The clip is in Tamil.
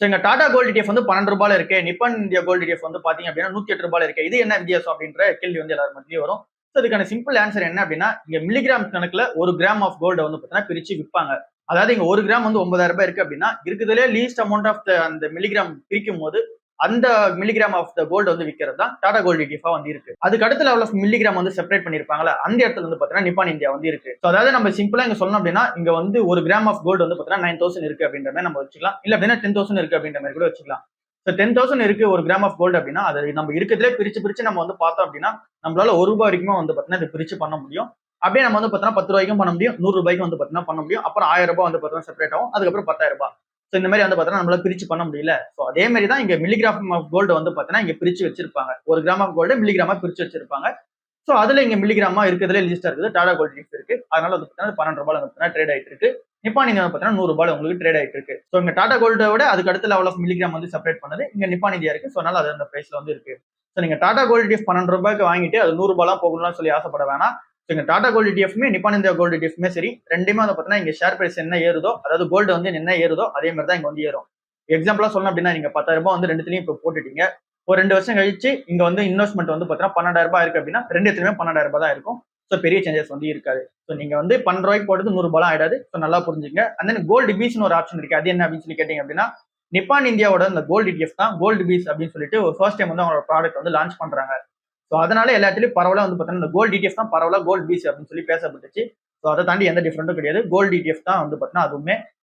ஸோ எங்க டாடா கோல்டு ETF வந்து ₹12 இருக்கு. நிப்பான் இந்தியா கோல்டு ETF வந்து பாத்தீங்க அப்படின்னா ₹108 இருக்கு. இது என்ன வித்தியாசம் அப்படின்ற கேள்வி வந்து எல்லாரும் மத்தியிலும் வரும். ஸோ இதுக்கான சிம்பிள் ஆன்சர் என்ன அப்படின்னா, இங்க மில்லிகிராம் கணக்குல 1 கிராம் ஆஃப் கோல்ட வந்து பாத்தீங்கன்னா பிரிச்சு விற்பாங்க. அதாவது இங்க 1 கிராம் வந்து ₹9,000 இருக்கு அப்படின்னா, இருக்குதுலே லீஸ்ட் அமௌண்ட் ஆஃப் அந்த மில்லிகிராம் பிரிக்கும் போது அந்த மில்லிகிராம் ஆஃப் த கோல்டு வந்து விற்கிறது தான் டாடா கோல்டு ETF வந்து இருக்கு. அதுக்கு அடுத்த லெவல் ஆஃப் மில்லிகிராம் வந்து செப்பரேட் பண்ணிருப்பாங்களா, அந்த இடத்துல வந்து பாத்தீங்கன்னா நிப்பான் இந்தியா வந்து இருக்கு. ஸோ அதாவது நம்ம சிம்பிளா இங்க சொல்லணும் அப்படின்னா, இங்க வந்து 1 கிராம் ஆஃப் கோல்டு வந்து பாத்தீங்கன்னா 9,000 இருக்கு அப்படின்ற மாதிரி நம்ம வச்சுக்கலாம். இல்ல அப்படின்னா 10,000 இருக்கு அப்படின்ற மாதிரி கூட வச்சுக்கலாம். ஸோ 10,000 இருக்கு 1 கிராம் ஆஃப் கோல்டு அப்படின்னா, அது நம்ம இருக்கிறதுலே பிரிச்சு நம்ம வந்து பார்த்தோம் அப்படின்னா, நம்மளால ₹1 வரைக்கும் வந்து பாத்தீங்கன்னா இதை பிரிச்சு பண்ண முடியும். அப்படியே நம்ம வந்து பாத்தீங்கன்னா ₹10 பண்ண முடியும், ₹100 வந்து பாத்தீங்கன்னா பண்ண முடியும். அப்புறம் ₹1000 வந்து பாத்தீங்கன்னா செப்பரேட் ஆகும். அதுக்கப்புறம் ₹10,000. ஸோ இந்த மாதிரி வந்து பாத்தீங்கன்னா நம்மளால பிரிச்சு பண்ண முடியல. ஸோ அதே மாதிரி தான் இங்க மில்லிகிராம் ஆஃப் கோல்டு வந்து பாத்தீங்கன்னா இங்க பிரிச்சு வச்சிருப்பாங்க. 1 கிராம் ஆஃப் கோல்டு மில்லிகிராமா பிரிச்சு வச்சிருப்பாங்க. ஸோ அதுல இங்க மில்லிகிராமா இருக்கிறதுல லிஸ்டா இருக்குது. டாடா கோல்டு ETF இருக்கு. அதனால வந்து பாத்தீங்கன்னா ₹12 வந்து பாத்தீங்கன்னா ட்ரேட் ஆயிட்டு இருக்கு. நிப்பான் இந்தியா வந்து பாத்தீங்கன்னா ₹100 உங்களுக்கு ட்ரேட் ஆயிட்டு இருக்கு. ஸோ இங்க டாடா கோல்ட விட அதுக்கு அடுத்த லெவல் ஆஃப் மில்லிகிராம் வந்து செப்பரேட் பண்ணது இங்க நிப்பான் இந்தியா இருக்கு. ஸோ அதனால அது அந்த பிரைஸ்ல வந்து இருக்கு. ஸோ நீங்க டாடா கோல்டு ETF ₹12 வாங்கிட்டு அது ₹100 போகணும்னு சொல்லி ஆசைப்பட வேணாம். இங்க டாடா கோல்டு ETFமே நிப்பான் இந்தியா கோல்டு ETFமே சரி, ரெண்டுமே வந்து பாத்தீங்கன்னா இங்க ஷேர் பிரைஸ் என்ன ஏறுதோ, அதாவது கோல்டு வந்து என்ன ஏறுதோ அதே மாதிரி தான் இங்க வந்து ஏறும். எக்ஸாம்பிளா சொல்லணும் அப்படின்னா நீங்க ₹10,000 வந்து ரெண்டுத்துலயும் இப்போ போட்டுட்டீங்க. ஒரு 2 வருஷம் கழிச்சு இங்க வந்து இன்வெஸ்ட்மெண்ட் வந்து பாத்தீங்கன்னா ₹12,000 இருக்கு அப்படின்னா ரெண்டுத்துலயுமே ₹12,000 தான் இருக்கும். ஸோ பெரிய சேஞ்சஸ் வந்து இருக்காது. ஸோ நீங்க வந்து ₹12 போட்டது ₹100 ஆயிடாது. ஸோ நல்லா புரிஞ்சுங்க. அண்ட் தென் கோல்டு பீஸ்னு ஒரு ஆப்ஷன் இருக்கு. அது என்ன அப்படின்னு சொல்லி கேட்டீங்க அப்படின்னா, நிப்பான் இந்தியாவோட இந்த கோல்டு ETF தான் கோல்டு பீஸ் அப்படின்னு சொல்லிட்டு ஒரு ஃபர்ஸ்ட் டைம் வந்து அவங்களோட ப்ராடக்ட் வந்து லான்ச் பண்றாங்க. ஸோ அதனால எல்லாத்துலயும் பரவலா வந்து பாத்தீங்கன்னா இந்த கோல்டு ETF தான் பரவலா கோல்டு பீஸ் அப்படின்னு சொல்லி பேசப்பட்டுச்சு. ஸோ அதை தாண்டி எந்த டிஃபரெண்ட்டும் கிடையாது. கோல்டு ETF தான் வந்து பாத்தீங்கன்னா அதுவுமே